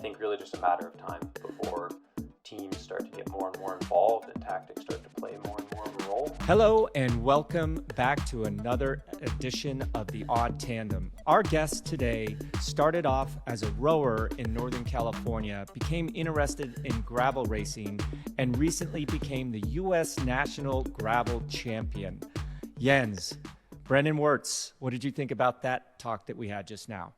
think really just a matter of time before teams start to get more and more involved and tactics start to play more and more of a role. Hello and welcome back to another edition of The Odd Tandem. Our guest today started off as a rower in Northern California, became interested in gravel racing, and recently became the U.S. National Gravel Champion. Jens, Brennan Wertz, what did you think about that talk that we had just now?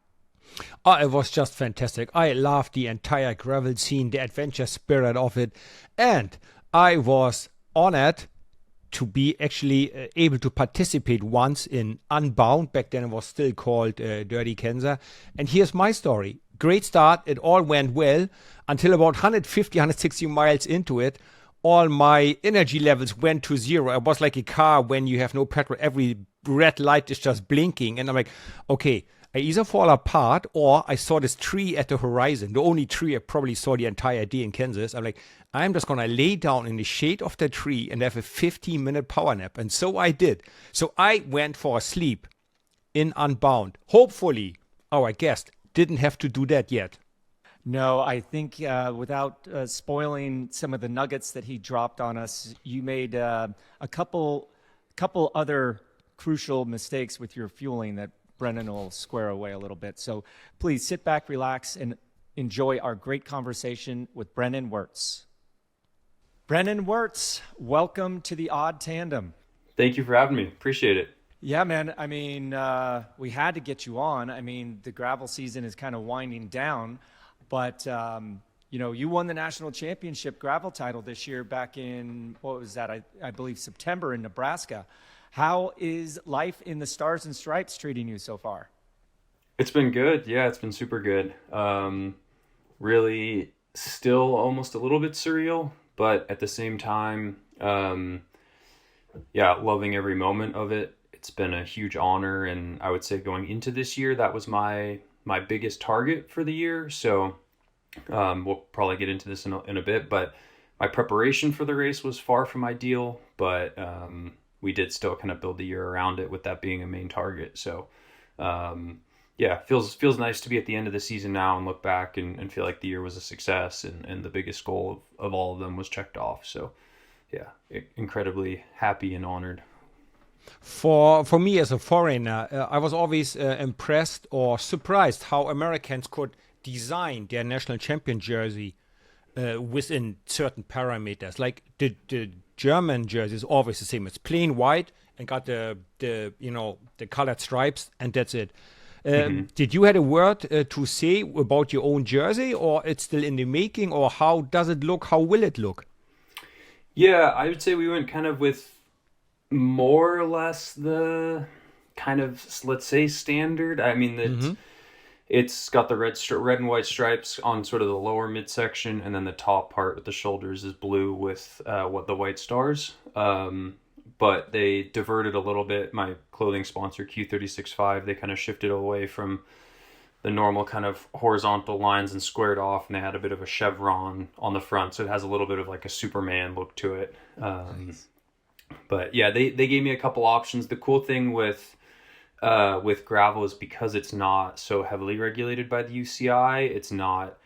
Oh, it was just fantastic. I loved the entire gravel scene, the adventure spirit of it. And I was honored to be actually able to participate once in Unbound. Back then it was still called Dirty Kansas. And here's my story. Great start. It all went well until about 150, 160 miles into it. All my energy levels went to zero. I was like a car when you have no petrol. Every red light is just blinking. And I'm like, okay, I either fall apart or I saw this tree at the horizon, the only tree I probably saw the entire day in Kansas. I'm like, I'm just going to lay down in the shade of the tree and have a 15-minute power nap. And so I did. So I went for a sleep in Unbound. Hopefully, our guest didn't have to do that yet. No, I think without spoiling some of the nuggets that he dropped on us, you made a couple other crucial mistakes with your fueling that Brennan will square away a little bit. So please sit back, relax, and enjoy our great conversation with Brennan Wertz. Brennan Wertz, welcome to The Odd Tandem. Thank you for having me. Appreciate it. Yeah, man. I mean, we had to get you on. I mean, the gravel season is kind of winding down, but you won the national championship gravel title this year back in, what was that? I believe September in Nebraska. How is life in the Stars and Stripes treating you so far? It's been good. Yeah, it's been super good. Really still almost a little bit surreal, but at the same time, loving every moment of it. It's been a huge honor, and I would say going into this year, that was my biggest target for the year. So we'll probably get into this in a bit, but my preparation for the race was far from ideal, but we did still kind of build the year around it with that being a main target. So feels nice to be at the end of the season now and look back and feel like the year was a success and the biggest goal of all of them was checked off. So incredibly happy and honored. For me as a foreigner, I was always impressed or surprised how Americans could design their national champion jersey within certain parameters. Like the German jersey is always the same. It's plain white and got the colored stripes, and that's it. Did you have a word to say about your own jersey, or it's still in the making, or how does it look? How will it look? Yeah, I would say we went kind of with more or less the kind of, let's say, standard. I mean, it's got the red and white stripes on sort of the lower midsection, and then the top part with the shoulders is blue with the white stars. But they diverted a little bit. My clothing sponsor, Q365, they kind of shifted away from the normal kind of horizontal lines and squared off, and they had a bit of a chevron on the front, so it has a little bit of like a Superman look to it. Nice. But yeah, they gave me a couple options. The cool thing with gravel is because it's not so heavily regulated by the UCI, it's not,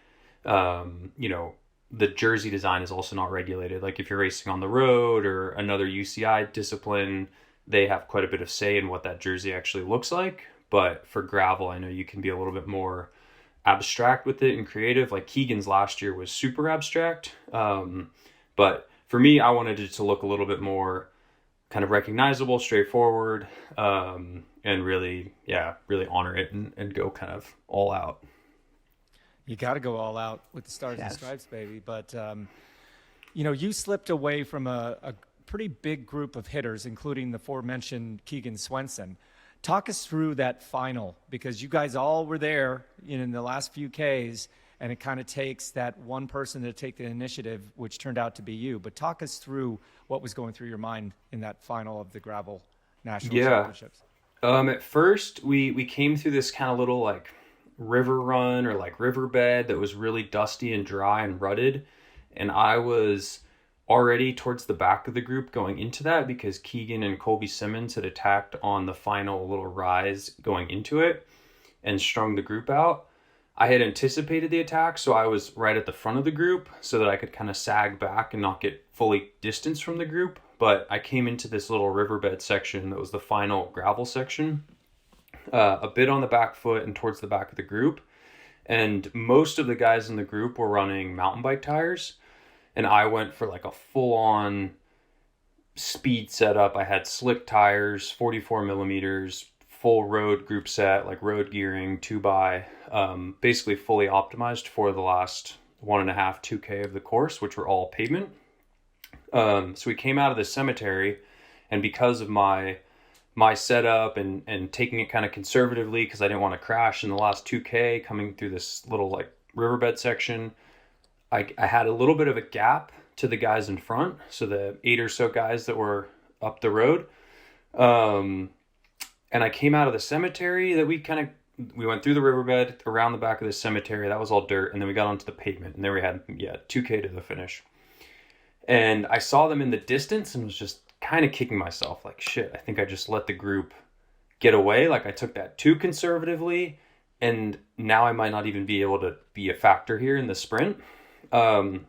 the jersey design is also not regulated. Like if you're racing on the road or another UCI discipline, they have quite a bit of say in what that jersey actually looks like. But for gravel, I know you can be a little bit more abstract with it and creative. Like Keegan's last year was super abstract. But for me, I wanted it to look a little bit more kind of recognizable, straightforward, and really honor it and go kind of all out. You got to go all out with the Stars and Stripes, baby. But, you slipped away from a pretty big group of hitters, including the aforementioned Keegan Swenson. Talk us through that final, because you guys all were there in the last few Ks, and it kind of takes that one person to take the initiative, which turned out to be you. But talk us through what was going through your mind in that final of the gravel national championships. At first, we came through this kind of little like river run or like riverbed that was really dusty and dry and rutted, and I was already towards the back of the group going into that because Keegan and Colby Simmons had attacked on the final little rise going into it and strung the group out. I had anticipated the attack, so I was right at the front of the group so that I could kind of sag back and not get fully distanced from the group. But I came into this little riverbed section that was the final gravel section, a bit on the back foot and towards the back of the group. And most of the guys in the group were running mountain bike tires. And I went for like a full-on speed setup. I had slick tires, 44 millimeters, full road group set, like road gearing, 2x, basically fully optimized for the last 1.5, 2K of the course, which were all pavement. So we came out of the cemetery, and because of my setup and taking it kind of conservatively because I didn't want to crash in the last 2K coming through this little like riverbed section, I had a little bit of a gap to the guys in front. So the 8 or so guys that were up the road. And I came out of the cemetery that we went through the riverbed around the back of the cemetery. That was all dirt. And then we got onto the pavement, and then we had, 2K to the finish. And I saw them in the distance and was just kind of kicking myself like, shit, I think I just let the group get away. Like I took that too conservatively, and now I might not even be able to be a factor here in the sprint. And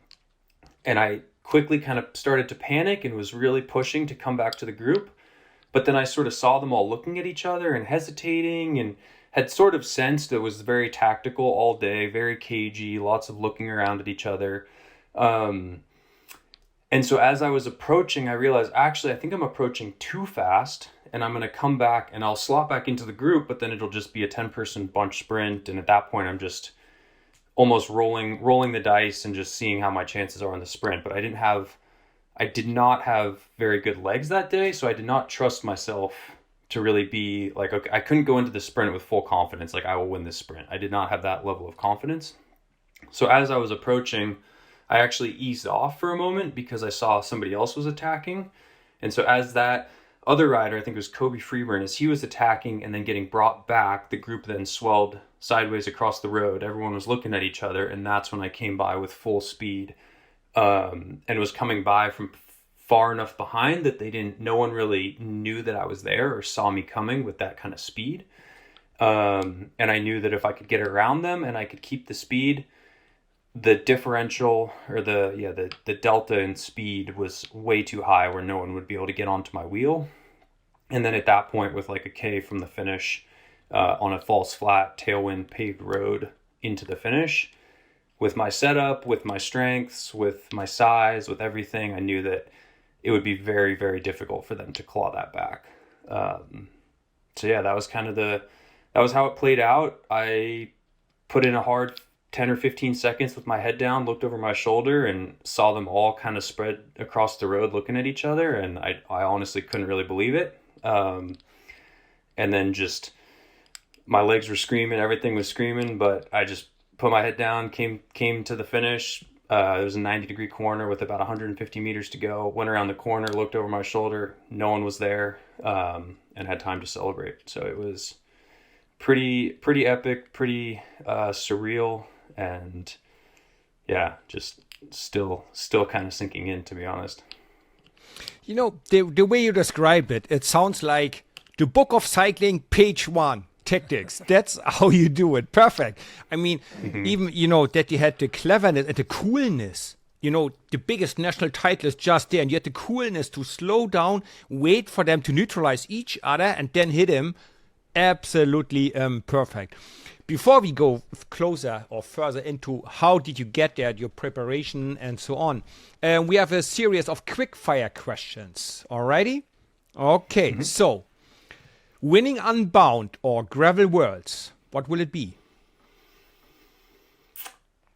I quickly kind of started to panic and was really pushing to come back to the group. But then I sort of saw them all looking at each other and hesitating, and had sort of sensed it was very tactical all day, very cagey, lots of looking around at each other. And so as I was approaching, I realized, actually, I think I'm approaching too fast, and I'm going to come back and I'll slot back into the group, but then it'll just be a 10-person bunch sprint. And at that point, I'm just almost rolling the dice and just seeing how my chances are in the sprint. But I did not have very good legs that day, so I did not trust myself to really be like, okay, I couldn't go into the sprint with full confidence, like I will win this sprint. I did not have that level of confidence. So as I was approaching, I actually eased off for a moment because I saw somebody else was attacking. And so as that other rider, I think it was Kobe Freeburn, as he was attacking and then getting brought back, the group then swelled sideways across the road. Everyone was looking at each other, and that's when I came by with full speed, and was coming by from far enough behind that no one really knew that I was there or saw me coming with that kind of speed. And I knew that if I could get around them and I could keep the speed, the differential or the delta in speed was way too high where no one would be able to get onto my wheel. And then at that point, with like a K from the finish, on a false flat tailwind paved road into the finish, with my setup, with my strengths, with my size, with everything, I knew that it would be very, very difficult for them to claw that back. So yeah, that was how it played out. I put in a hard 10 or 15 seconds with my head down, looked over my shoulder, and saw them all kind of spread across the road looking at each other. And I honestly couldn't really believe it. And then just my legs were screaming, everything was screaming, but I just put my head down, came to the finish. It was a 90-degree corner with about 150 meters to go. Went around the corner, looked over my shoulder. No one was there, and had time to celebrate. So it was pretty epic, pretty surreal, and yeah, just still kind of sinking in, to be honest. You know, the way you describe it, it sounds like the book of cycling, page 1. Tactics. That's how you do it. Perfect. I mean, even, that you had the cleverness and the coolness. The biggest national title is just there, and you had the coolness to slow down, wait for them to neutralize each other, and then hit him. Absolutely perfect. Before we go closer or further into how did you get there, your preparation and so on, we have a series of quickfire questions. Alrighty? Okay, so winning Unbound or Gravel Worlds, what will it be?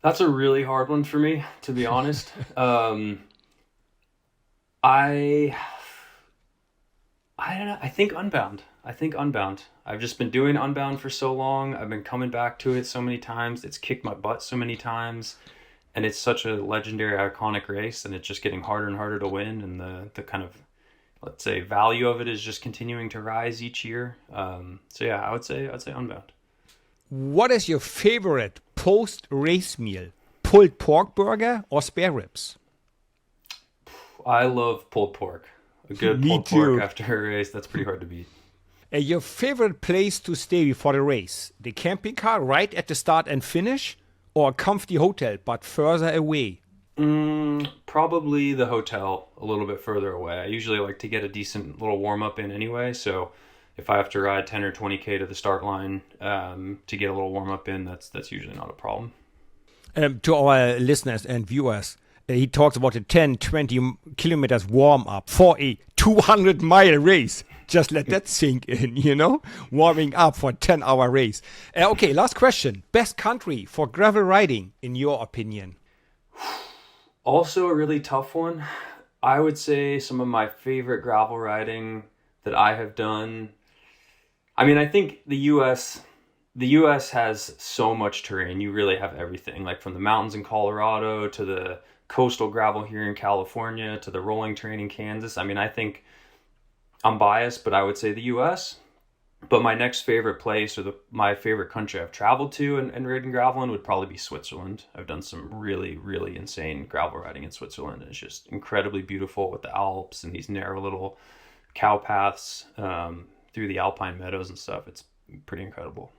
That's a really hard one for me, to be honest. I don't know. I think Unbound. I've just been doing Unbound for so long. I've been coming back to it so many times. It's kicked my butt so many times. And it's such a legendary, iconic race. And it's just getting harder and harder to win. And the kind of, let's say, value of it is just continuing to rise each year. So yeah, I'd say Unbound. What is your favorite post-race meal? Pulled pork burger or spare ribs? I love pulled pork. A good pulled pork after a race, that's pretty hard to beat. Your favorite place to stay before the race? The camping car right at the start and finish, or a comfy hotel but further away? Probably the hotel a little bit further away. I usually like to get a decent little warm up in anyway, so if I have to ride 10 or 20K to the start line to get a little warm up in, that's usually not a problem. To our listeners and viewers, he talks about a 10, 20 kilometers warm up for a 200-mile race. Just let that sink in, warming up for a 10-hour race. Okay, last question. Best country for gravel riding, in your opinion? Also a really tough one. I would say some of my favorite gravel riding that I have done. I mean, I think the US has so much terrain. You really have everything, like from the mountains in Colorado to the coastal gravel here in California to the rolling terrain in Kansas. I mean, I think I'm biased, but I would say the US. But my next favorite place, or my favorite country I've traveled to and ridden gravel in, would probably be Switzerland. I've done some really, really insane gravel riding in Switzerland. It's just incredibly beautiful with the Alps and these narrow little cow paths through the alpine meadows and stuff. It's pretty incredible.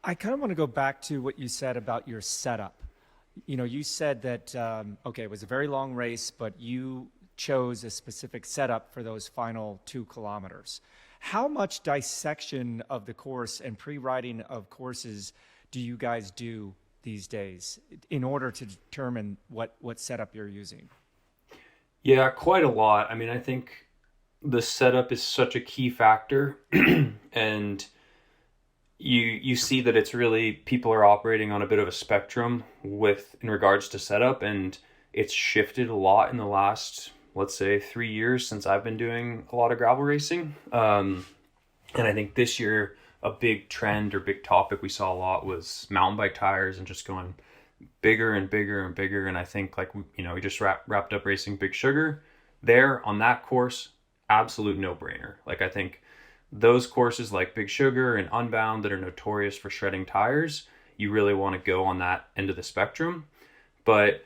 I kind of want to go back to what you said about your setup. You said that, it was a very long race, but you chose a specific setup for those final 2 kilometers. How much dissection of the course and pre-writing of courses do you guys do these days in order to determine what setup you're using? Yeah, quite a lot. I mean, I think the setup is such a key factor and you see that it's really, people are operating on a bit of a spectrum in regards to setup, and it's shifted a lot in the last, let's say, 3 years since I've been doing a lot of gravel racing. And I think this year, a big trend or big topic we saw a lot was mountain bike tires and just going bigger and bigger and bigger. And I think we just wrapped up racing Big Sugar there on that course, absolute no-brainer. Like, I think those courses like Big Sugar and Unbound that are notorious for shredding tires, you really want to go on that end of the spectrum. But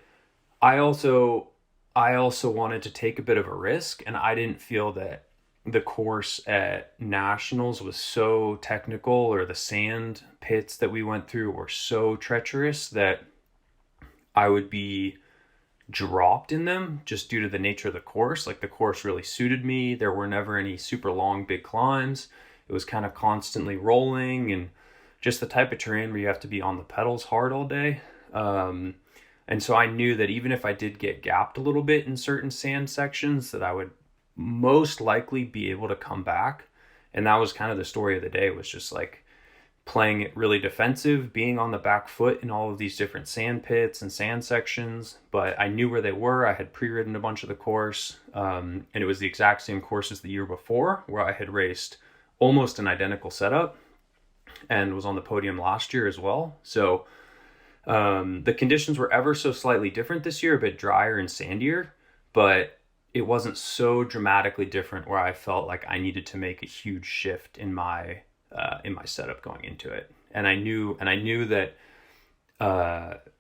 I also wanted to take a bit of a risk, and I didn't feel that the course at Nationals was so technical, or the sand pits that we went through were so treacherous that I would be dropped in them just due to the nature of the course. Like, the course really suited me. There were never any super long, big climbs. It was kind of constantly rolling and just the type of terrain where you have to be on the pedals hard all day. And so I knew that even if I did get gapped a little bit in certain sand sections, that I would most likely be able to come back. And that was kind of the story of the day, was just like playing it really defensive, being on the back foot in all of these different sand pits and sand sections. But I knew where they were. I had pre-ridden a bunch of the course. And it was the exact same course as the year before, where I had raced almost an identical setup and was on the podium last year as well. So the conditions were ever so slightly different this year, a bit drier and sandier, but it wasn't so dramatically different where I felt like I needed to make a huge shift in my setup going into it. And I knew that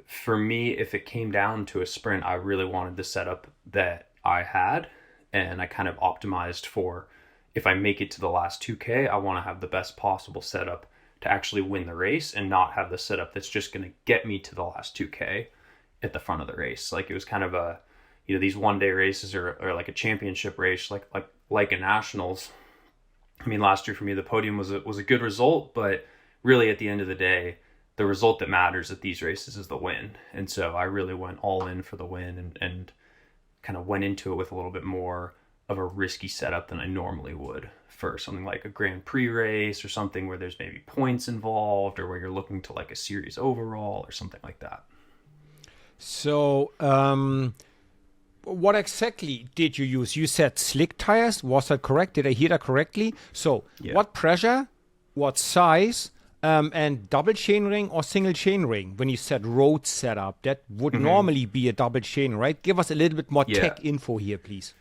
for me, if it came down to a sprint, I really wanted the setup that I had, and I kind of optimized for, if I make it to the last 2K, I want to have the best possible setup to actually win the race, and not have the setup that's just going to get me to the last 2K at the front of the race. Like, it was kind of these one-day races or like a championship race, like a Nationals. I mean, last year for me, the podium was a good result, but really at the end of the day, the result that matters at these races is the win. And so I really went all in for the win and kind of went into it with a little bit more of a risky setup than I normally would for something like a Grand Prix race, or something where there's maybe points involved, or where you're looking to like a series overall or something like that. So, what exactly did you use? You said slick tires. Was that correct? Did I hear that correctly? So, yeah. What pressure, what size, and double chain ring or single chain ring? When you said road setup, that would normally be a double chain, right? Give us a little bit more tech info here, please.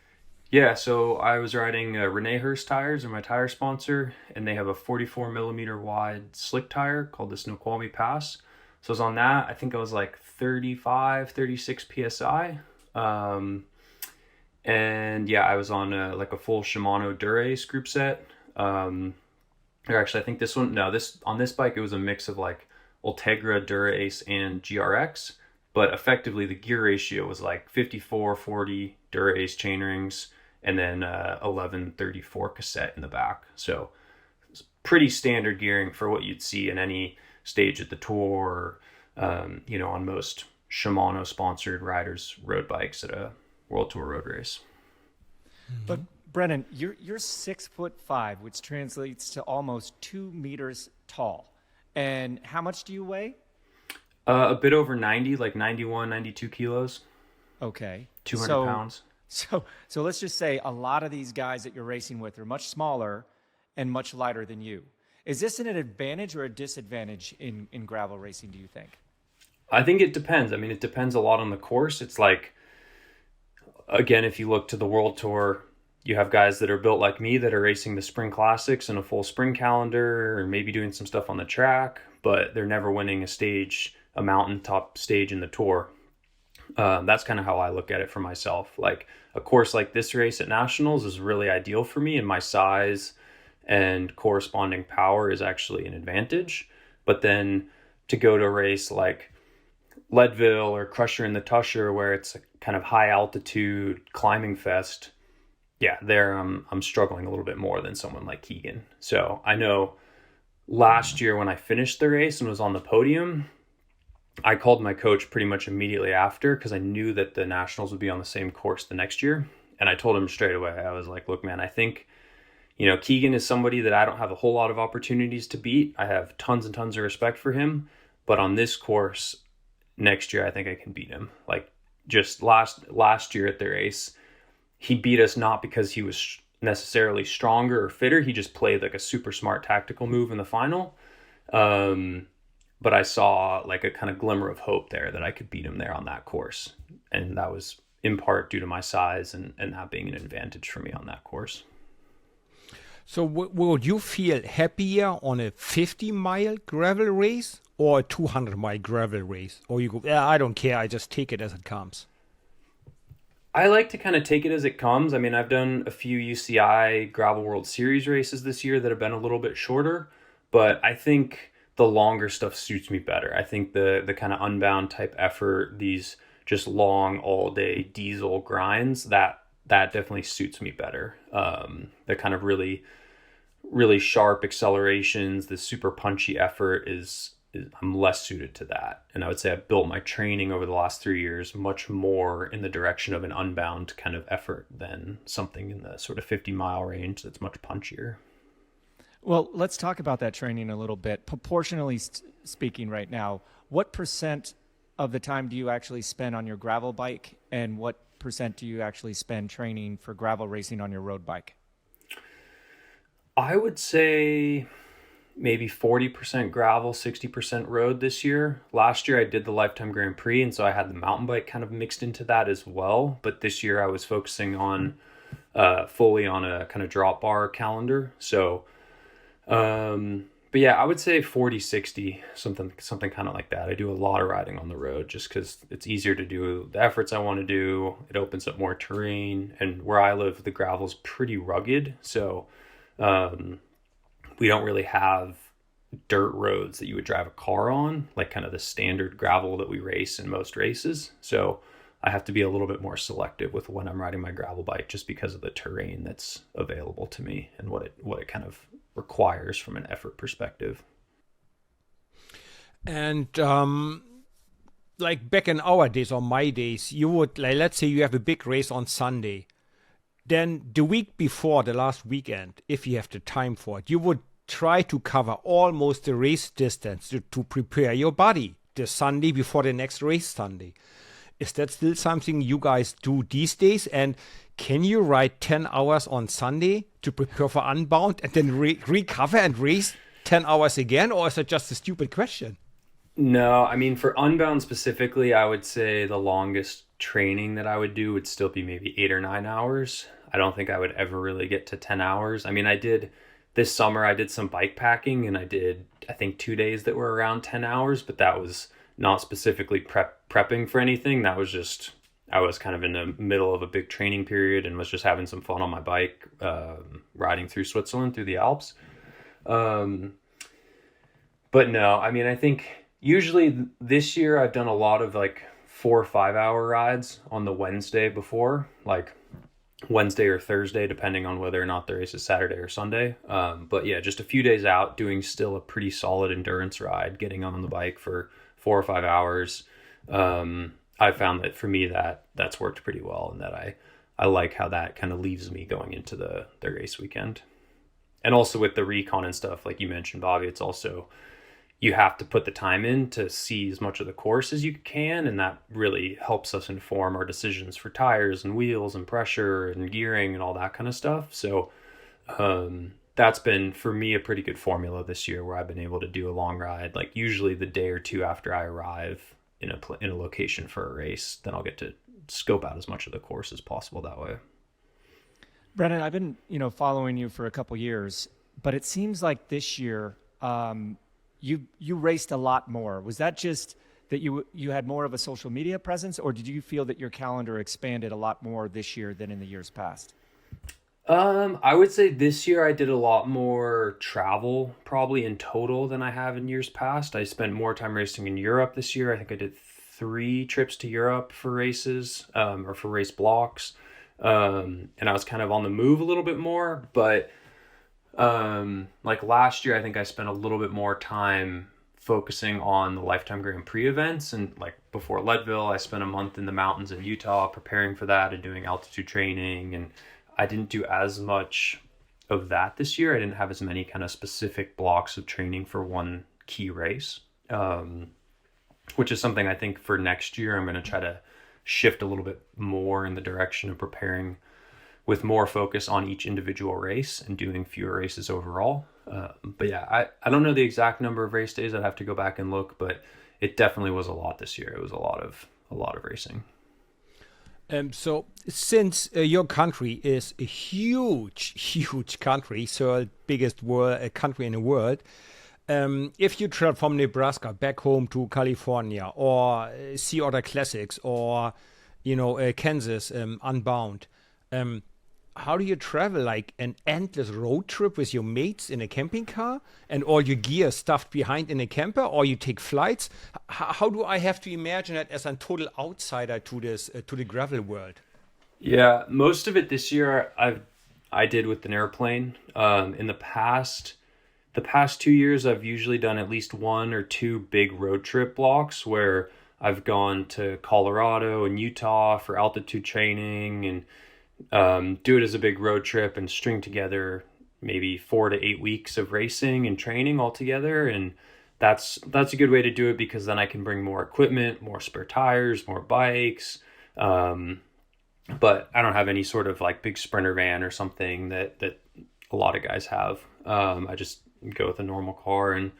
Yeah, so I was riding René Hurst tires, are my tire sponsor, and they have a 44 millimeter wide slick tire called the Snoqualmie Pass. So I was on that. I think I was like 36 PSI. And yeah, I was on like a full Shimano Dura-Ace group set. Or actually, I think this one, no, this on this bike, it was a mix of like Ultegra, Dura Ace, and GRX. But effectively, the gear ratio was like 54/40 Dura Ace chainrings, and then 11/34 cassette in the back. So it's pretty standard gearing for what you'd see in any stage at the tour, on most Shimano sponsored riders road bikes at a World Tour road race. But Brennan, you're 6'5", which translates to almost 2 meters tall. And how much do you weigh? A bit over 90, like 91, 92 kilos. Okay. 200 pounds. So let's just say a lot of these guys that you're racing with are much smaller and much lighter than you. Is this an advantage or a disadvantage in gravel racing, do you think? I think it depends. I mean, it depends a lot on the course. It's like, again, if you look to the World Tour, you have guys that are built like me that are racing the spring classics and a full spring calendar, or maybe doing some stuff on the track, but they're never winning a mountaintop stage in the tour. That's kind of how I look at it for myself. Like a course like this race at Nationals is really ideal for me, and my size and corresponding power is actually an advantage. But then to go to a race like Leadville or Crusher in the Tusher, where it's a kind of high altitude climbing fest, yeah, there I'm struggling a little bit more than someone like Keegan. So I know last year when I finished the race and was on the podium, I called my coach pretty much immediately after because I knew that the Nationals would be on the same course the next year. And I told him straight away, I was like, look, man, I think, Keegan is somebody that I don't have a whole lot of opportunities to beat. I have tons and tons of respect for him. But on this course next year, I think I can beat him. Like just last year at the race, he beat us not because he was necessarily stronger or fitter. He just played like a super smart tactical move in the final. But I saw like a kind of glimmer of hope there that I could beat him there on that course. And that was in part due to my size and that being an advantage for me on that course. So would you feel happier on a 50-mile gravel race or a 200-mile gravel race? Or you go, yeah, I don't care, I just take it as it comes? I like to kind of take it as it comes. I mean, I've done a few UCI Gravel World Series races this year that have been a little bit shorter, but I think the longer stuff suits me better. I think the kind of unbound type effort, these just long all day diesel grinds, that definitely suits me better. The kind of really, really sharp accelerations, the super punchy effort is I'm less suited to that. And I would say I've built my training over the last 3 years much more in the direction of an unbound kind of effort than something in the sort of 50-mile range that's much punchier. Well, let's talk about that training a little bit. Proportionally speaking right now, what % of the time do you actually spend on your gravel bike, and what % do you actually spend training for gravel racing on your road bike? I would say maybe 40% gravel, 60% road this year. Last year I did the Lifetime Grand Prix, and so I had the mountain bike kind of mixed into that as well. But this year I was focusing on fully on a kind of drop bar calendar. So, but yeah, I would say 40-60, something kind of like that. I do a lot of riding on the road just because it's easier to do the efforts I want to do. It opens up more terrain, and where I live, the gravel's pretty rugged. So, we don't really have dirt roads that you would drive a car on, like kind of the standard gravel that we race in most races. So I have to be a little bit more selective with when I'm riding my gravel bike just because of the terrain that's available to me and what it kind of requires from an effort perspective. And like back in our days or my days, you would, like, let's say you have a big race on Sunday. Then the week before, the last weekend, if you have the time for it, you would try to cover almost the race distance to prepare your body the Sunday before the next race Sunday. Is that still something you guys do these days? And can you ride 10 hours on Sunday to prepare for Unbound and then recover and race 10 hours again? Or is that just a stupid question? No, I mean, for Unbound specifically, I would say the longest training that I would do would still be maybe 8 or 9 hours. I don't think I would ever really get to 10 hours. I mean, this summer I did some bike packing, and I did, I think, 2 days that were around 10 hours, but that was not specifically prepping for anything. That was just I was kind of in the middle of a big training period and was just having some fun on my bike, riding through Switzerland, through the Alps. Um, but no, I mean, I think usually this year I've done a lot of like 4 or 5 hour rides on the Wednesday before, like Wednesday or Thursday, depending on whether or not the race is Saturday or Sunday. But yeah, just a few days out, doing still a pretty solid endurance ride, getting on the bike for 4 or 5 hours. I found that for me that's worked pretty well, and that I like how that kind of leaves me going into the race weekend. And also with the recon and stuff, like you mentioned, Bobby, it's also, you have to put the time in to see as much of the course as you can, and that really helps us inform our decisions for tires and wheels and pressure and gearing and all that kind of stuff. So that's been, for me, a pretty good formula this year, where I've been able to do a long ride, like usually the day or two after I arrive in a location for a race. Then I'll get to scope out as much of the course as possible that way. Brennan, I've been, following you for a couple years, but it seems like this year you raced a lot more. Was that just that you had more of a social media presence, or did you feel that your calendar expanded a lot more this year than in the years past? I would say this year I did a lot more travel, probably in total, than I have in years past. I spent more time racing in Europe this year. I think I did 3 trips to Europe for races, or for race blocks. And I was kind of on the move a little bit more, but like last year, I think I spent a little bit more time focusing on the Lifetime Grand Prix events. And like before Leadville, I spent a month in the mountains in Utah preparing for that and doing altitude training. And I didn't do as much of that this year. I didn't have as many kind of specific blocks of training for one key race, which is something I think for next year I'm going to try to shift a little bit more in the direction of preparing with more focus on each individual race and doing fewer races overall. But yeah, I don't know the exact number of race days. I'd have to go back and look, but it definitely was a lot this year. It was a lot of racing. So since your country is a huge country, so the biggest country in the world, if you travel from Nebraska back home to California, or see other classics, or Kansas, Unbound, how do you travel? Like an endless road trip with your mates in a camping car and all your gear stuffed behind in a camper, or you take flights? How do I have to imagine that as a total outsider to this to the gravel world? Yeah, most of it this year I did with an airplane. In the past 2 years, I've usually done at least 1 or 2 big road trip blocks where I've gone to Colorado and Utah for altitude training, and do it as a big road trip and string together maybe 4 to 8 weeks of racing and training all together. And that's a good way to do it, because then I can bring more equipment, more spare tires, more bikes. But I don't have any sort of like big sprinter van or something that a lot of guys have. I just go with a normal car and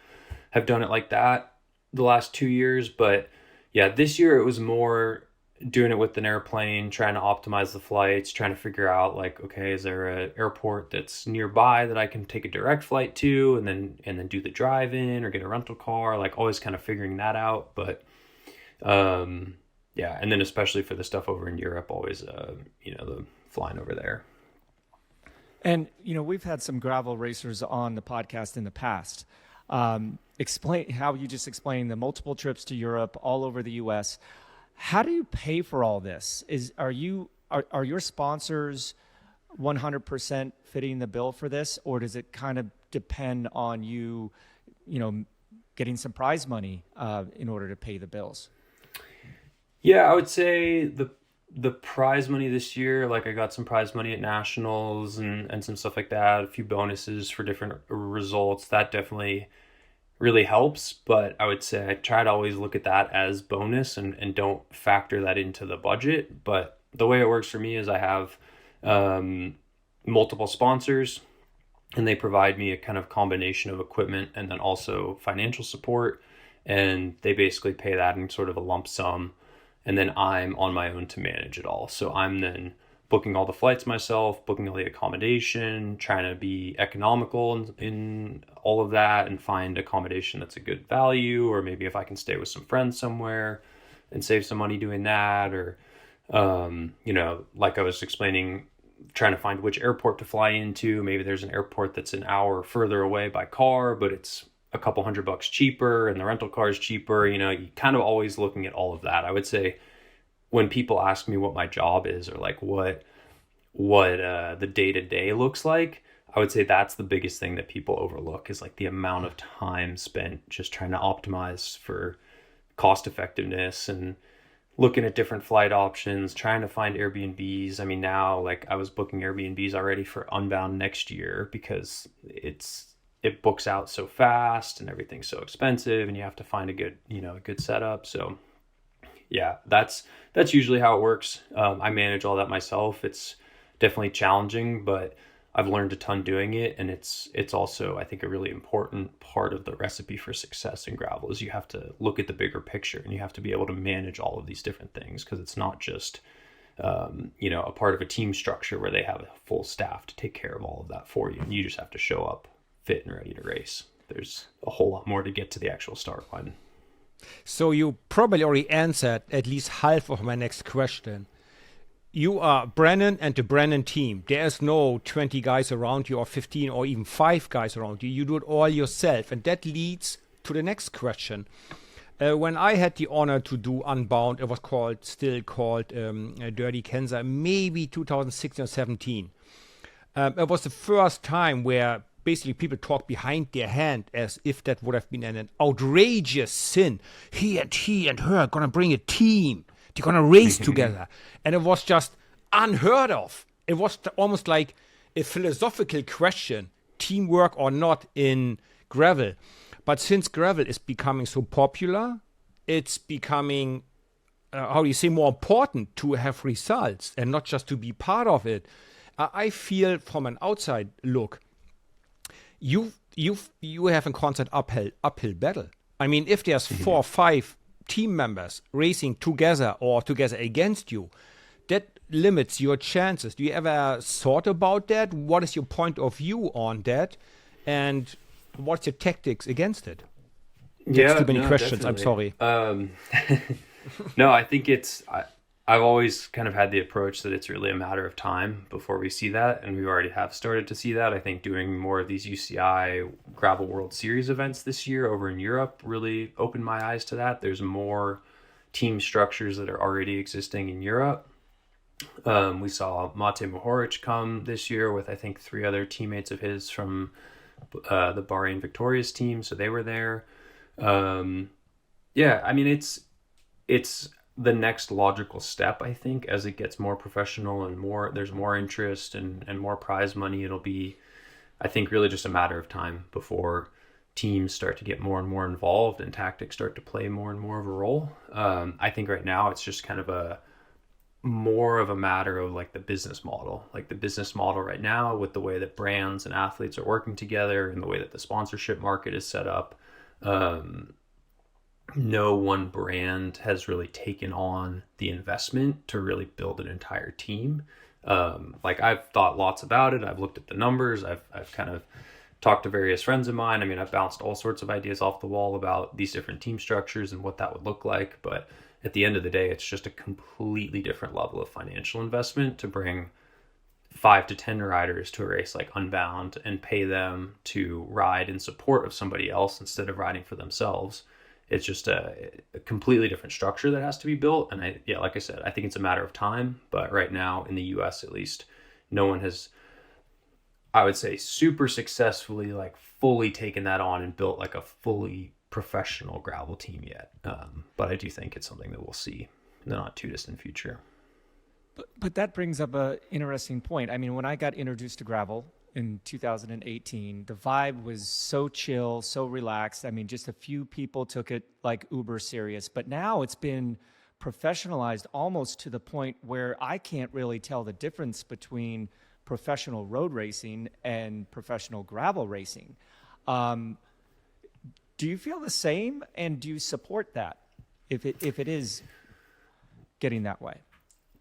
have done it like that the last 2 years. But yeah, this year it was more doing it with an airplane, trying to optimize the flights, trying to figure out like, okay, is there an airport that's nearby that I can take a direct flight to, and then do the drive in or get a rental car, like always kind of figuring that out. But yeah, and then especially for the stuff over in Europe, always the flying over there. And we've had some gravel racers on the podcast in the past. Explain how you just explained the multiple trips to Europe, all over the U.S. How do you pay for all this? Are your sponsors 100% fitting the bill for this, or does it kind of depend on you getting some prize money in order to pay the bills? Yeah, I would say the prize money this year, like I got some prize money at nationals and some stuff like that, a few bonuses for different results. That definitely really helps. But I would say I try to always look at that as bonus and don't factor that into the budget. But the way it works for me is I have multiple sponsors, and they provide me a kind of combination of equipment and then also financial support. And they basically pay that in sort of a lump sum. And then I'm on my own to manage it all. So I'm then booking all the flights myself, booking all the accommodation, trying to be economical in all of that and find accommodation that's a good value, or maybe if I can stay with some friends somewhere and save some money doing that, or Like I was explaining, trying to find which airport to fly into. Maybe there's an airport that's an hour further away by car, but it's a couple $100 cheaper and the rental car is cheaper. You kind of always looking at all of that. I would say when people ask me what my job is, or like what the day-to-day looks like, I would say that's the biggest thing that people overlook, is like the amount of time spent just trying to optimize for cost effectiveness and looking at different flight options, trying to find Airbnbs. I mean, now like I was booking Airbnbs already for Unbound next year because it books out so fast and everything's so expensive and you have to find a good setup. So yeah, that's usually how it works. I manage all that myself. It's definitely challenging, but I've learned a ton doing it, and it's also, I think, a really important part of the recipe for success in gravel is you have to look at the bigger picture and you have to be able to manage all of these different things, because it's not just a part of a team structure where they have a full staff to take care of all of that for you, and you just have to show up fit and ready to race. There's a whole lot more to get to the actual start line. So you probably already answered at least half of my next question. You are Brennan and the Brennan team. There is no 20 guys around you or 15 or even 5 guys around you. You do it all yourself. And that leads to the next question. When I had the honor to do Unbound, it was still called Dirty Kansas, maybe 2016 or 17. It was the first time where basically people talk behind their hand as if that would have been an outrageous sin. He and her are going to bring a team. They're going to race together. And it was just unheard of. It was almost like a philosophical question, teamwork or not in gravel. But since gravel is becoming so popular, it's becoming, more important to have results and not just to be part of it. I feel from an outside look, you have a constant uphill battle. I mean, if there's 4 or 5 team members racing together or together against you, that limits your chances. Do you ever thought about that? What is your point of view on that? And what's your tactics against it? That's too many questions. Definitely. I'm sorry. No, I think I've always kind of had the approach that it's really a matter of time before we see that. And we already have started to see that. I think doing more of these UCI Gravel World Series events this year over in Europe really opened my eyes to that. There's more team structures that are already existing in Europe. We saw Mate Mohoric come this year with, I think, 3 other teammates of his from the Bahrain Victorious team. So they were there. I mean, it's the next logical step, I think, as it gets more professional and there's more interest and more prize money. It'll be, I think, really just a matter of time before teams start to get more and more involved and tactics start to play more and more of a role. I think right now it's just kind of more of a matter of like the business model right now, with the way that brands and athletes are working together and the way that the sponsorship market is set up. No one brand has really taken on the investment to really build an entire team. Like I've thought lots about it. I've looked at the numbers. I've kind of talked to various friends of mine. I mean, I've bounced all sorts of ideas off the wall about these different team structures and what that would look like. But at the end of the day, it's just a completely different level of financial investment to bring 5 to 10 riders to a race like Unbound and pay them to ride in support of somebody else instead of riding for themselves. It's just a completely different structure that has to be built. And like I said, I think it's a matter of time. But right now in the US, at least, no one has, I would say, super successfully like fully taken that on and built like a fully professional gravel team yet. But I do think it's something that we'll see in the not too distant future. But that brings up an interesting point. I mean, when I got introduced to gravel in 2018, the vibe was so chill, so relaxed. I mean, just a few people took it like uber serious. But now it's been professionalized almost to the point where I can't really tell the difference between professional road racing and professional gravel racing. Do you feel the same, and do you support that if it is getting that way?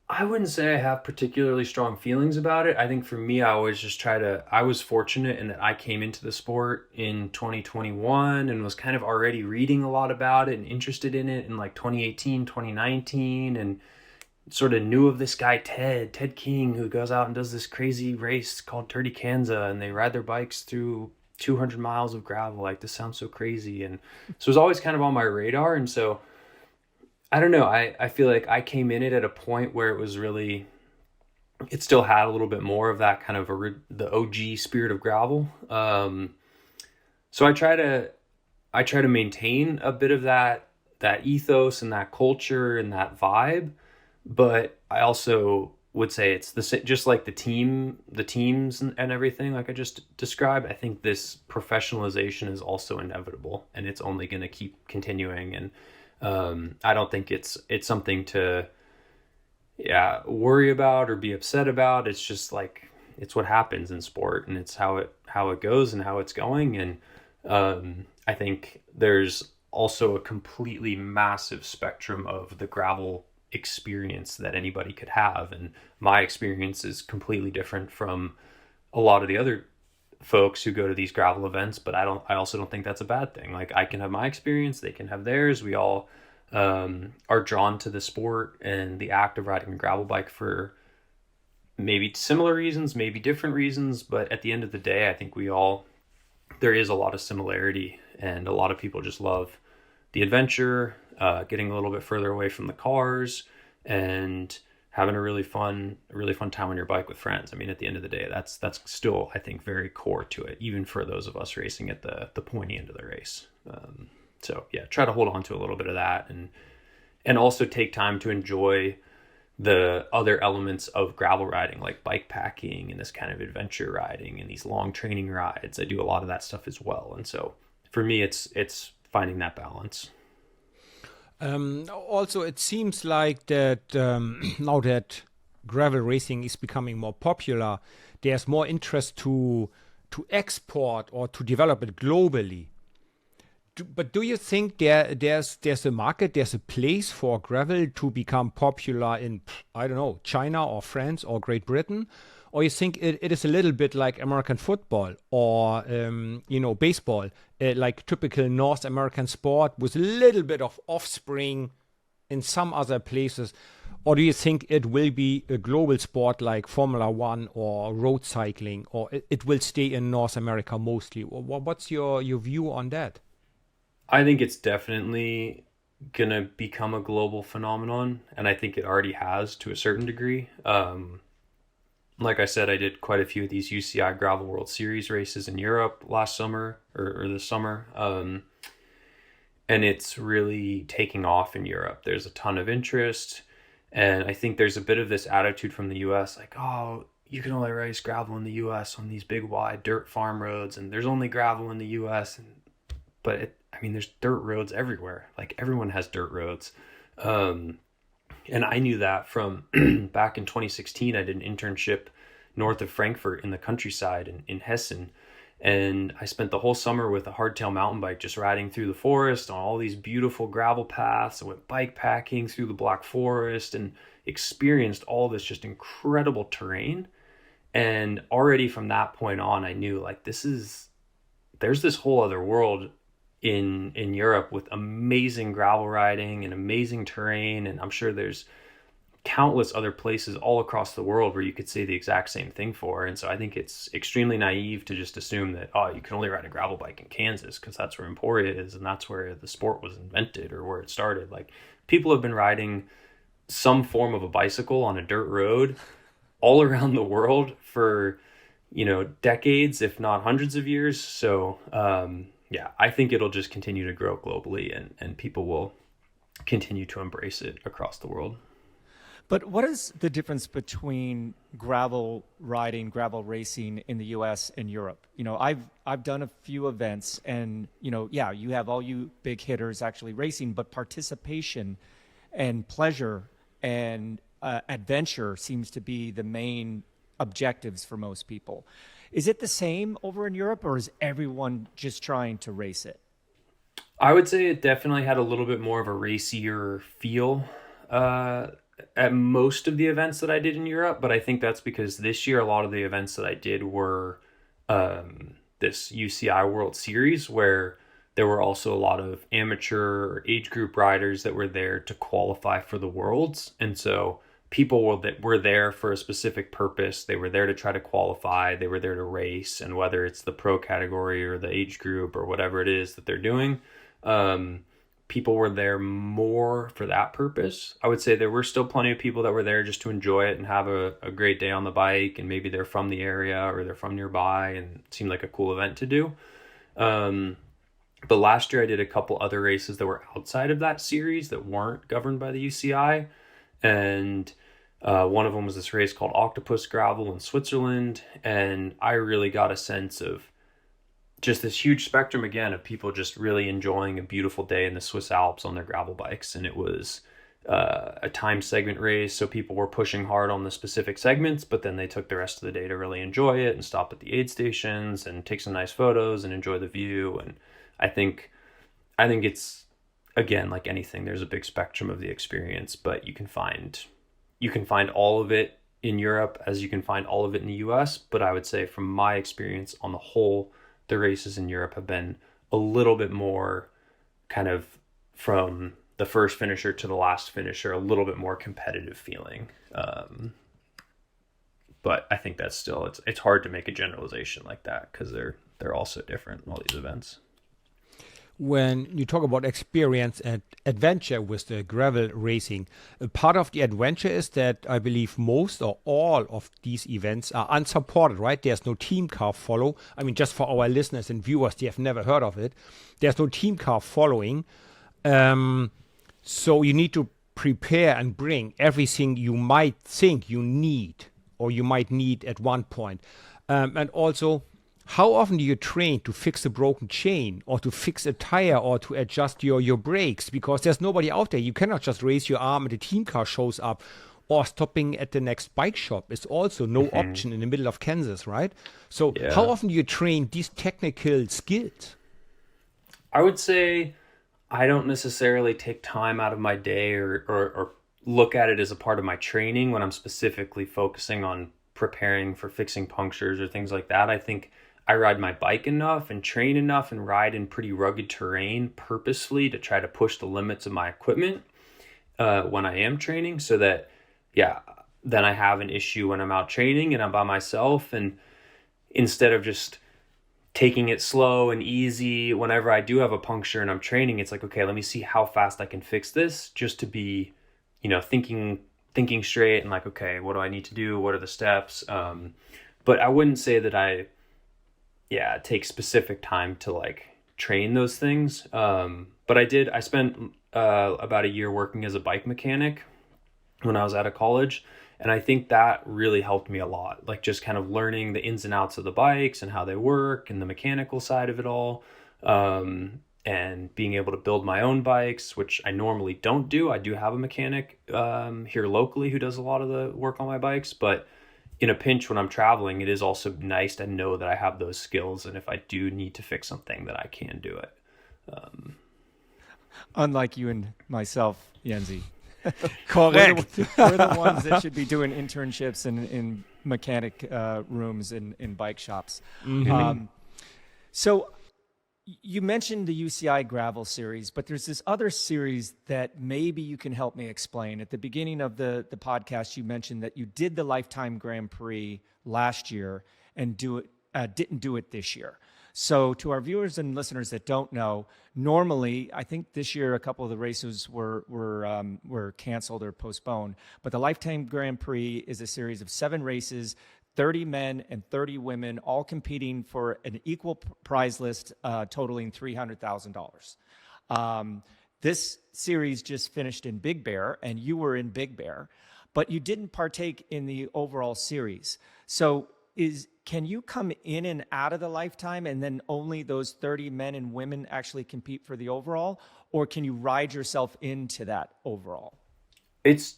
I wouldn't say I have particularly strong feelings about it. I think for me, I always just I was fortunate in that I came into the sport in 2021 and was kind of already reading a lot about it and interested in it in like 2018, 2019. And sort of knew of this guy, Ted King, who goes out and does this crazy race called Dirty Kanza, and they ride their bikes through 200 miles of gravel. Like, this sounds so crazy. And so it was always kind of on my radar. And so I don't know. I feel like I came in it at a point where it was really, it still had a little bit more of that kind of the OG spirit of gravel. So I try to maintain a bit of that ethos and that culture and that vibe, but I also would say it's just like the teams and everything like I just described. I think this professionalization is also inevitable, and it's only going to keep continuing. And I don't think it's something to worry about or be upset about. It's just like, it's what happens in sport, and it's how it goes and how it's going. And I think there's also a completely massive spectrum of the gravel experience that anybody could have, and my experience is completely different from a lot of the other folks who go to these gravel events. But I also don't think that's a bad thing. Like, I can have my experience, they can have theirs. We all are drawn to the sport and the act of riding a gravel bike for maybe similar reasons, maybe different reasons, but at the end of the day, I think there is a lot of similarity, and a lot of people just love the adventure, getting a little bit further away from the cars, and having a really fun time on your bike with friends. I mean, at the end of the day, that's still, I think, very core to it, even for those of us racing at the pointy end of the race. So yeah, try to hold on to a little bit of that, and also take time to enjoy the other elements of gravel riding, like bike packing and this kind of adventure riding and these long training rides. I do a lot of that stuff as well. And so for me, it's finding that balance. Also, it seems like that now that gravel racing is becoming more popular, there's more interest to export or to develop it globally. But do you think there's a market, there's a place for gravel to become popular in, I don't know, China or France or Great Britain? Or you think it is a little bit like American football or, baseball, like typical North American sport with a little bit of offspring in some other places? Or do you think it will be a global sport like Formula One or road cycling, or it will stay in North America mostly? What's your view on that? I think it's definitely gonna become a global phenomenon, and I think it already has to a certain degree. Like I said, I did quite a few of these UCI Gravel World Series races in Europe last summer or this summer, and it's really taking off in Europe. There's a ton of interest, and I think there's a bit of this attitude from the US, like, oh, you can only race gravel in the US on these big wide dirt farm roads, and there's only gravel in the US. But there's dirt roads everywhere. Like, everyone has dirt roads. And I knew that from back in 2016. I did an internship north of Frankfurt in the countryside in Hessen. And I spent the whole summer with a hardtail mountain bike, just riding through the forest on all these beautiful gravel paths. I went bike packing through the Black Forest and experienced all this just incredible terrain. And already from that point on, I knew, like, there's this whole other world in Europe with amazing gravel riding and amazing terrain. And I'm sure there's countless other places all across the world where you could say the exact same thing for. And so I think it's extremely naive to just assume that, oh, you can only ride a gravel bike in Kansas because that's where Emporia is and that's where the sport was invented or where it started. Like, people have been riding some form of a bicycle on a dirt road all around the world for, decades, if not hundreds of years. So, yeah, I think it'll just continue to grow globally, and people will continue to embrace it across the world. But what is the difference between gravel riding, gravel racing in the US and Europe? I've done a few events, and you have all you big hitters actually racing, but participation and pleasure and adventure seems to be the main objectives for most people. Is it the same over in Europe, or is everyone just trying to race it? I would say it definitely had a little bit more of a racier feel at most of the events that I did in Europe, but I think that's because this year a lot of the events that I did were this UCI World Series, where there were also a lot of amateur or age group riders that were there to qualify for the Worlds. And so people were there for a specific purpose. They were there to try to qualify. They were there to race, and whether it's the pro category or the age group or whatever it is that they're doing, people were there more for that purpose. I would say there were still plenty of people that were there just to enjoy it and have a great day on the bike, and maybe they're from the area or they're from nearby and it seemed like a cool event to do. But last year I did a couple other races that were outside of that series that weren't governed by the UCI. And one of them was this race called Octopus Gravel in Switzerland. And I really got a sense of just this huge spectrum again of people just really enjoying a beautiful day in the Swiss Alps on their gravel bikes. And it was a time segment race. So people were pushing hard on the specific segments, but then they took the rest of the day to really enjoy it and stop at the aid stations and take some nice photos and enjoy the view. And I think it's, again, like anything, there's a big spectrum of the experience, but you can find all of it in Europe as you can find all of it in the US. But I would say from my experience on the whole, the races in Europe have been a little bit more kind of from the first finisher to the last finisher, a little bit more competitive feeling. But I think that's still, it's hard to make a generalization like that because they're all so different, all these events. When you talk about experience and adventure with the gravel racing, a part of the adventure is that I believe most or all of these events are unsupported, right? There's no team car follow. I mean, just for our listeners and viewers, they have never heard of it. There's no team car following. So you need to prepare and bring everything you might think you need or you might need at one point. And also, how often do you train to fix a broken chain or to fix a tire or to adjust your brakes? Because there's nobody out there. You cannot just raise your arm and the team car shows up, or stopping at the next bike shop is also no option in the middle of Kansas, right? So how often do you train these technical skills? I would say I don't necessarily take time out of my day or look at it as a part of my training when I'm specifically focusing on preparing for fixing punctures or things like that. I think I ride my bike enough and train enough and ride in pretty rugged terrain purposefully to try to push the limits of my equipment when I am training, so that, then I have an issue when I'm out training and I'm by myself. And instead of just taking it slow and easy, whenever I do have a puncture and I'm training, it's like, okay, let me see how fast I can fix this, just to be, thinking straight and like, okay, what do I need to do? What are the steps? But I wouldn't say that I take specific time to like train those things. But I spent about a year working as a bike mechanic when I was out of college. And I think that really helped me a lot, like just kind of learning the ins and outs of the bikes and how they work and the mechanical side of it all. And being able to build my own bikes, which I normally don't do. I do have a mechanic here locally who does a lot of the work on my bikes, but in a pinch when I'm traveling, it is also nice to know that I have those skills, and if I do need to fix something, that I can do it. Unlike you and myself, Yenzi. Correct. We're the ones that should be doing internships in mechanic rooms in bike shops. So you mentioned the UCI Gravel Series, but there's this other series that maybe you can help me explain. At the beginning of the podcast, you mentioned that you did the Lifetime Grand Prix last year and didn't do it this year. So to our viewers and listeners that don't know, normally, I think this year a couple of the races were canceled or postponed, but the Lifetime Grand Prix is a series of 7 races, 30 men and 30 women, all competing for an equal prize list totaling $300,000. This series just finished in Big Bear, and you were in Big Bear, but you didn't partake in the overall series. So can you come in and out of the Lifetime, and then only those 30 men and women actually compete for the overall, or can you ride yourself into that overall? It's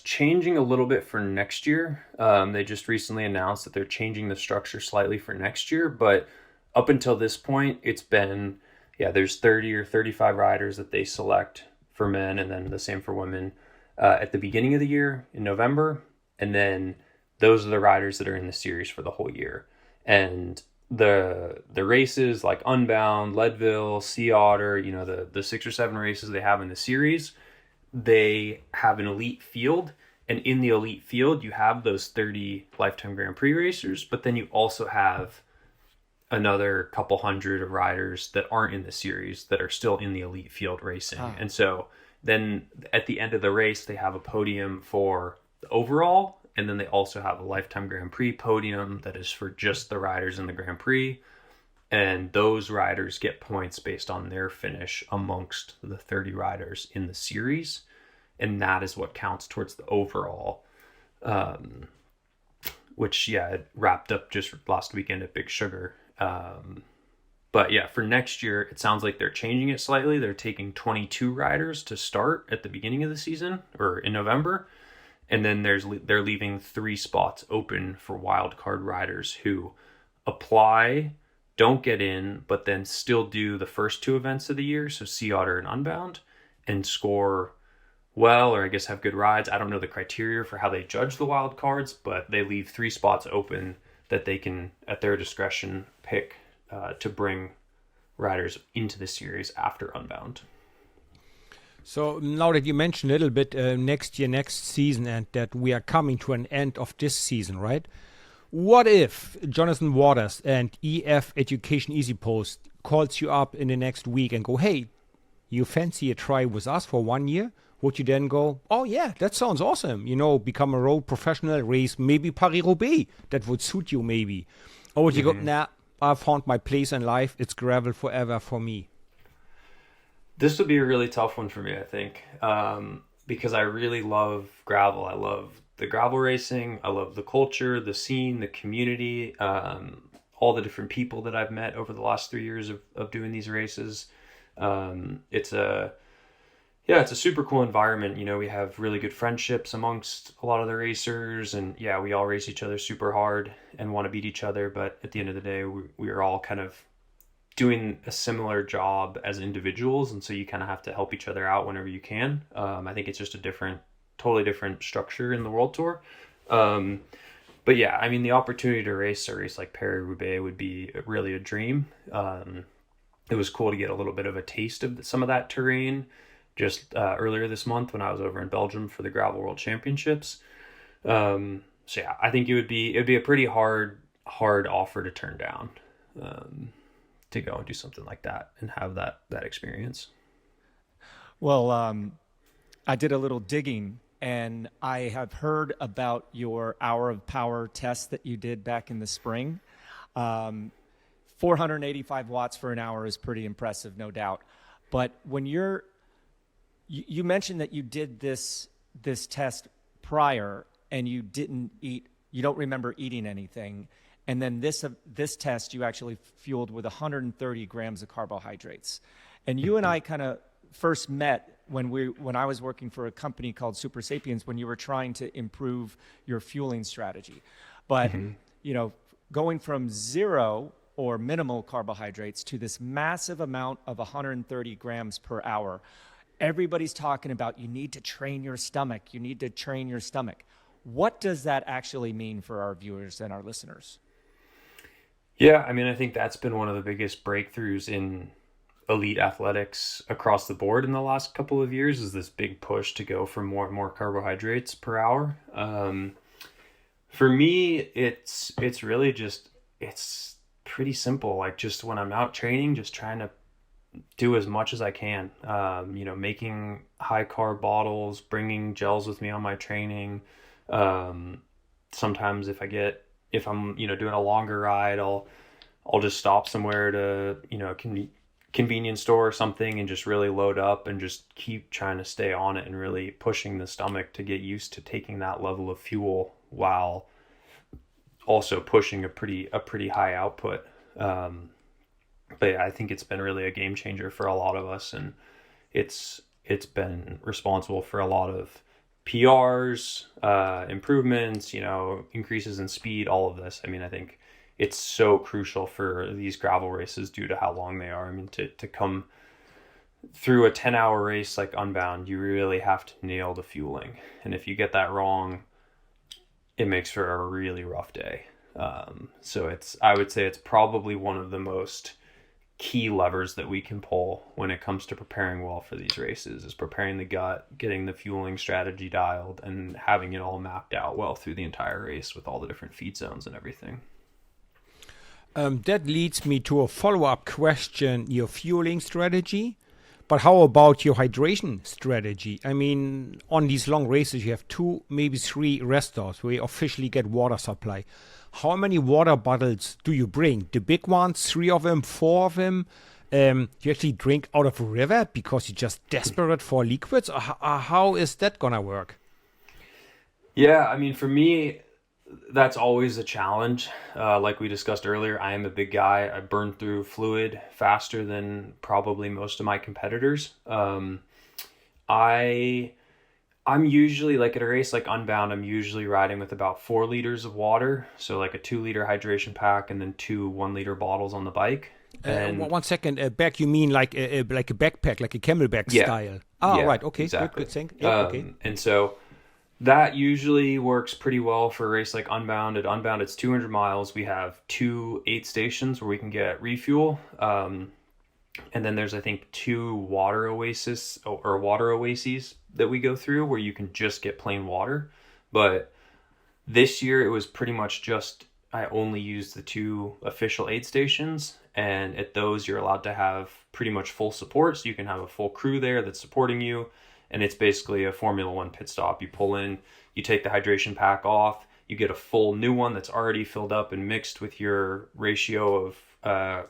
changing a little bit for next year. They just recently announced that they're changing the structure slightly for next year, but up until this point, it's been, there's 30 or 35 riders that they select for men, and then the same for women at the beginning of the year in November, and then those are the riders that are in the series for the whole year. And the races like Unbound, Leadville, Sea Otter, the 6 or 7 races they have in the series, they have an elite field, And in the elite field, you have those 30 lifetime Grand Prix racers, but then you also have another couple hundred of riders that aren't in the series that are still in the elite field racing. And so then at the end of the race, they have a podium for the overall, and then they also have a lifetime Grand Prix podium that is for just the riders in the Grand Prix. And those riders get points based on their finish amongst the 30 riders in the series. And that is what counts towards the overall, which, it wrapped up just last weekend at Big Sugar. But yeah, for next year, it sounds like they're changing it slightly. They're taking 22 riders to start at the beginning of the season or in November. And then they're leaving 3 spots open for wild card riders who apply, don't get in, but then still do the first 2 events of the year. So Sea Otter and Unbound, and score well, or I guess have good rides. I don't know the criteria for how they judge the wild cards, but they leave 3 spots open that they can, at their discretion, pick to bring riders into the series after Unbound. So now that you mentioned a little bit next year, next season, and that we are coming to an end of this season, right? What if Jonathan Waters and EF Education Easy Post calls you up in the next week and go, hey, you fancy a try with us for 1 year? Would you then go, oh yeah, that sounds awesome. Become a road professional, race maybe Paris-Roubaix. That would suit you maybe. Or would you go, nah, I found my place in life. It's gravel forever for me. This would be a really tough one for me, I think, because I really love gravel. I love the gravel racing. I love the culture, the scene, the community, all the different people that I've met over the last 3 years of doing these races. It's a super cool environment. We have really good friendships amongst a lot of the racers, and we all race each other super hard and want to beat each other. But at the end of the day, we are all kind of doing a similar job as individuals. And so you kind of have to help each other out whenever you can. I think it's just a totally different structure in the World Tour. But the opportunity to race a race like Paris-Roubaix would be really a dream. It was cool to get a little bit of a taste of some of that terrain just earlier this month when I was over in Belgium for the Gravel World Championships. I think it'd be a pretty hard offer to turn down, to go and do something like that and have that experience. Well, I did a little digging, and I have heard about your hour of power test that you did back in the spring. 485 watts for an hour is pretty impressive, no doubt. But when you mentioned that you did this test prior and you don't remember eating anything. And then this test, you actually fueled with 130 grams of carbohydrates. And you and I kind of first met when I was working for a company called Super Sapiens, when you were trying to improve your fueling strategy. But, going from 0 or minimal carbohydrates to this massive amount of 130 grams per hour, everybody's talking about you need to train your stomach. You need to train your stomach. What does that actually mean for our viewers and our listeners? Yeah, I think that's been one of the biggest breakthroughs in elite athletics across the board in the last couple of years, is this big push to go for more and more carbohydrates per hour. For me, it's really it's pretty simple. Like, just when I'm out training, just trying to do as much as I can, making high carb bottles, bringing gels with me on my training. Sometimes if I'm doing a longer ride, I'll just stop somewhere to, convenience store or something and just really load up and just keep trying to stay on it and really pushing the stomach to get used to taking that level of fuel while also pushing a pretty high output. But I think it's been really a game changer for a lot of us, and it's been responsible for a lot of PRs, improvements, increases in speed, all of this. I think it's so crucial for these gravel races due to how long they are. To come through a 10-hour race like Unbound, you really have to nail the fueling. And if you get that wrong, it makes for a really rough day. So I would say it's probably one of the most key levers that we can pull when it comes to preparing well for these races, is preparing the gut, getting the fueling strategy dialed, and having it all mapped out well through the entire race with all the different feed zones and everything. That leads me to a follow-up question, your fueling strategy. But how about your hydration strategy? I mean, on these long races, you have 2, maybe 3 rest stops where you officially get water supply. How many water bottles do you bring? The big ones, 3 of them, 4 of them? You actually drink out of a river because you're just desperate for liquids? Or how is that going to work? Yeah, I mean, for me, that's always a challenge. Like we discussed earlier, I am a big guy. I burn through fluid faster than probably most of my competitors. I'm usually, like at a race like Unbound, I'm usually riding with about 4 liters of water. So like a 2-liter hydration pack and then 2 1-liter bottles on the bike. And 1 second, bag, you mean like a backpack, like a camelback style? Oh, yeah, right. Okay, exactly. good thing. Yeah, okay. And so that usually works pretty well for a race like Unbound. At Unbound, it's 200 miles. We have 2 aid stations where we can get refuel. And then there's, I think, 2 water oases that we go through where you can just get plain water. But this year it was pretty much just, I only used the 2 official aid stations. And at those, you're allowed to have pretty much full support. So you can have a full crew there that's supporting you. And it's basically a Formula One pit stop. You pull in, you take the hydration pack off, you get a full new one that's already filled up and mixed with your ratio of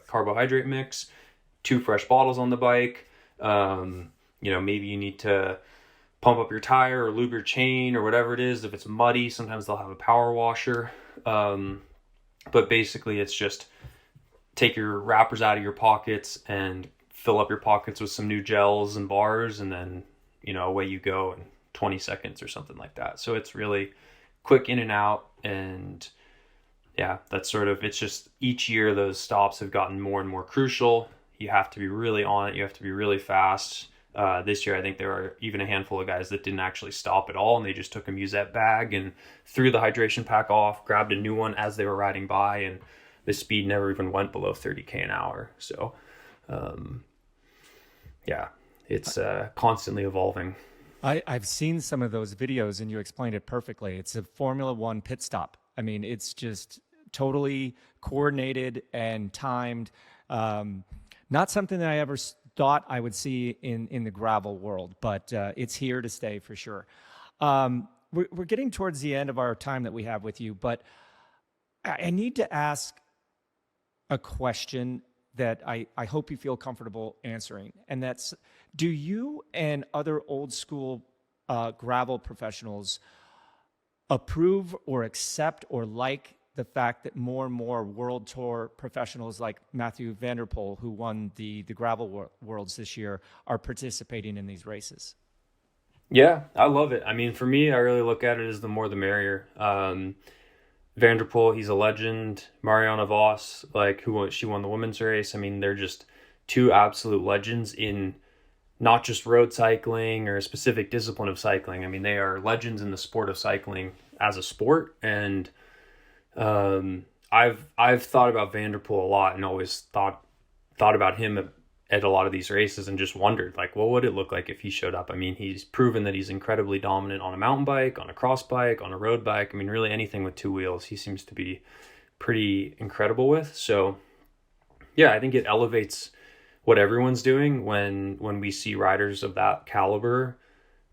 carbohydrate mix, 2 fresh bottles on the bike. Maybe you need to pump up your tire or lube your chain or whatever it is. If it's muddy, sometimes they'll have a power washer. But basically it's just take your wrappers out of your pockets and fill up your pockets with some new gels and bars, and then away you go in 20 seconds or something like that. So it's really quick in and out. And yeah, that's sort of, it's just each year those stops have gotten more and more crucial. You have to be really on it. You have to be really fast. This year, I think there are even a handful of guys that didn't actually stop at all. And they just took a musette bag and threw the hydration pack off, grabbed a new one as they were riding by. And the speed never even went below 30K an hour. So, it's constantly evolving. I've seen some of those videos and you explained it perfectly. It's a Formula One pit stop. I mean, it's just totally coordinated and timed. Not something that I ever thought I would see in the gravel world, but it's here to stay for sure. We're getting towards the end of our time that we have with you, but I need to ask a question that I hope you feel comfortable answering. And that's, do you and other old school gravel professionals approve or accept or like the fact that more and more world tour professionals like Mathieu van der Poel, who won the gravel worlds this year, are participating in these races? Yeah, I love it. I mean, for me, I really look at it as the more the merrier. Van der Poel, he's a legend. Mariana Vos, she won the women's race. I mean, they're just 2 absolute legends in not just road cycling or a specific discipline of cycling. I mean, they are legends in the sport of cycling as a sport. And I've thought about Van der Poel a lot and always thought about him at a lot of these races and just wondered, what would it look like if he showed up? I mean, he's proven that he's incredibly dominant on a mountain bike, on a cross bike, on a road bike. I mean, really anything with 2 wheels, he seems to be pretty incredible with. So yeah, I think it elevates what everyone's doing when we see riders of that caliber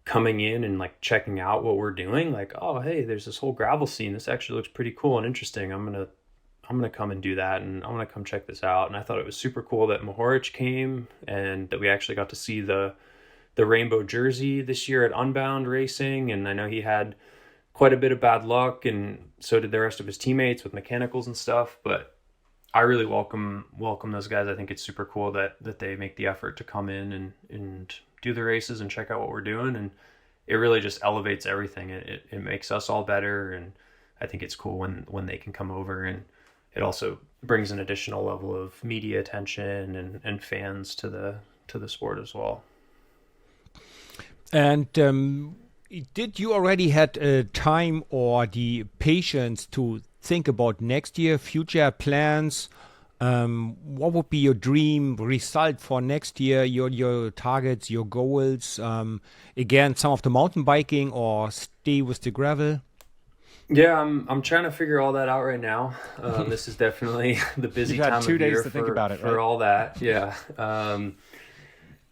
coming in and checking out what we're doing. Oh, hey, there's this whole gravel scene. This actually looks pretty cool and interesting. I'm gonna come and do that, and I'm gonna come check this out. And I thought it was super cool that Mohoric came and that we actually got to see the rainbow jersey this year at Unbound racing. And I know he had quite a bit of bad luck, and so did the rest of his teammates with mechanicals and stuff. But I really welcome those guys. I think it's super cool that they make the effort to come in and do the races and check out what we're doing. And it really just elevates everything. It makes us all better. And I think it's cool when they can come over, and it also brings an additional level of media attention and fans to the sport as well. And did you already had time or the patience to think about next year, future plans? What would be your dream result for next year? Your targets, your goals? Again, some of the mountain biking or stay with the gravel? Yeah, I'm trying to figure all that out right now. This is definitely the busy You've had time 2 of days year to think about it, for right? all that. Yeah.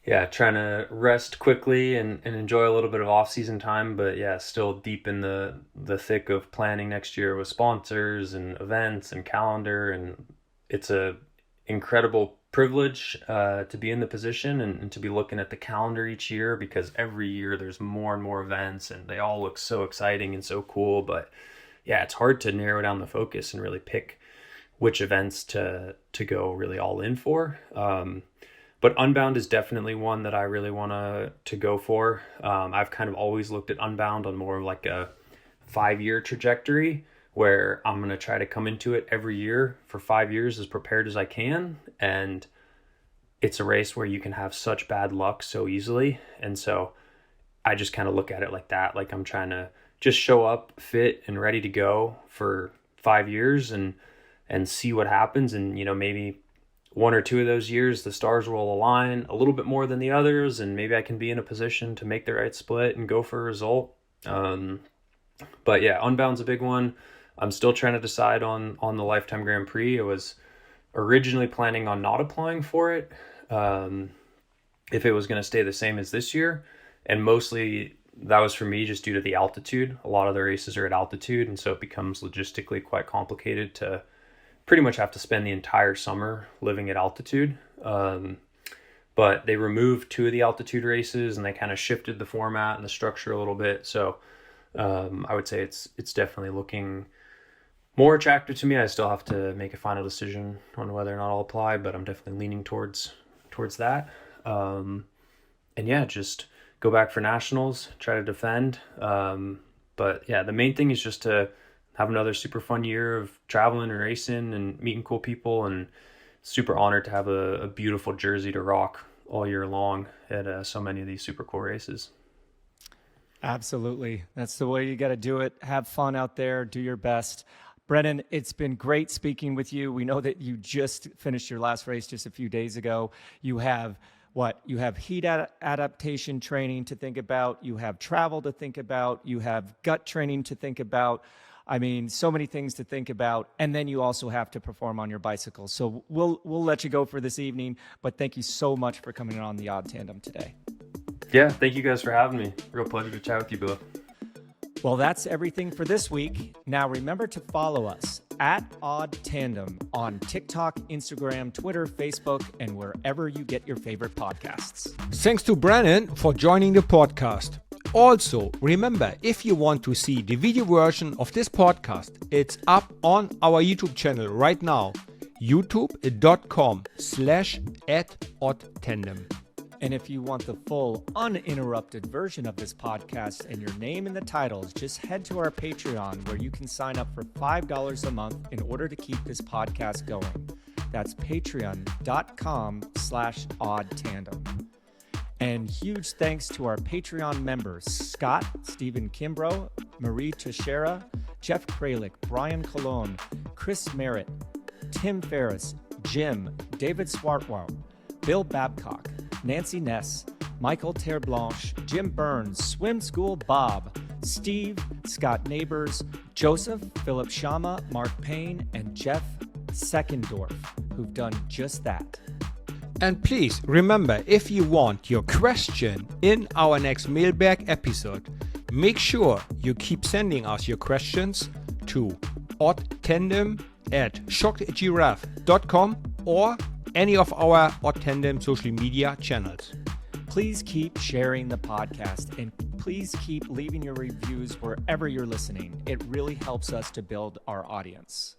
Yeah, trying to rest quickly and enjoy a little bit of off-season time, but yeah, still deep in the thick of planning next year with sponsors and events and calendar, and it's a incredible privilege to be in the position and to be looking at the calendar each year, because every year there's more and more events and they all look so exciting and so cool. But yeah, it's hard to narrow down the focus and really pick which events to go really all in for. But Unbound is definitely one that I really want to go for. I've kind of always looked at Unbound on more of like a 5-year trajectory, where I'm going to try to come into it every year for 5 years as prepared as I can. And it's a race where you can have such bad luck so easily. And so I just kind of look at it like that. Like I'm trying to just show up fit and ready to go for 5 years and see what happens. And, you know, maybe 1 or 2 of those years, the stars will align a little bit more than the others. And maybe I can be in a position to make the right split and go for a result. But yeah, Unbound's a big one. I'm still trying to decide on the Lifetime Grand Prix. I was originally planning on not applying for it if it was going to stay the same as this year. And mostly that was for me just due to the altitude. A lot of the races are at altitude, and so it becomes logistically quite complicated to pretty much have to spend the entire summer living at altitude. But they removed 2 of the altitude races, and they kind of shifted the format and the structure a little bit. So I would say it's definitely looking more attractive to me. I still have to make a final decision on whether or not I'll apply, but I'm definitely leaning towards that. And yeah, just go back for nationals, try to defend. But yeah, the main thing is just to have another super fun year of traveling and racing and meeting cool people, and super honored to have a beautiful jersey to rock all year long at so many of these super cool races. Absolutely. That's the way you got to do it. Have fun out there. Do your best. Brennan, it's been great speaking with you. We know that you just finished your last race just a few days ago. You have You have heat adaptation training to think about. You have travel to think about. You have gut training to think about. I mean, so many things to think about. And then you also have to perform on your bicycle. So we'll let you go for this evening. But thank you so much for coming on the Odd Tandem today. Yeah, thank you guys for having me. Real pleasure to chat with you both. Well, that's everything for this week. Now remember to follow us at Odd Tandem on TikTok, Instagram, Twitter, Facebook, and wherever you get your favorite podcasts. Thanks to Brennan for joining the podcast. Also, remember, if you want to see the video version of this podcast, it's up on our YouTube channel right now, youtube.com/@oddtandem. And if you want the full, uninterrupted version of this podcast and your name in the titles, just head to our Patreon, where you can sign up for $5 a month in order to keep this podcast going. That's patreon.com/oddtandem. And huge thanks to our Patreon members, Scott, Stephen Kimbrough, Marie Teixeira, Jeff Kralik, Brian Colon, Chris Merritt, Tim Ferris, Jim, David Swartwout, Bill Babcock, Nancy Ness, Michael Terreblanche, Jim Burns, Swim School Bob, Steve, Scott Neighbors, Joseph, Philip Shama, Mark Payne, and Jeff Seckendorf, who've done just that. And please remember, if you want your question in our next mailbag episode, make sure you keep sending us your questions to oddtandem@shockedgiraffe.com or any of our Odd Tandem social media channels. Please keep sharing the podcast, and please keep leaving your reviews wherever you're listening. It really helps us to build our audience.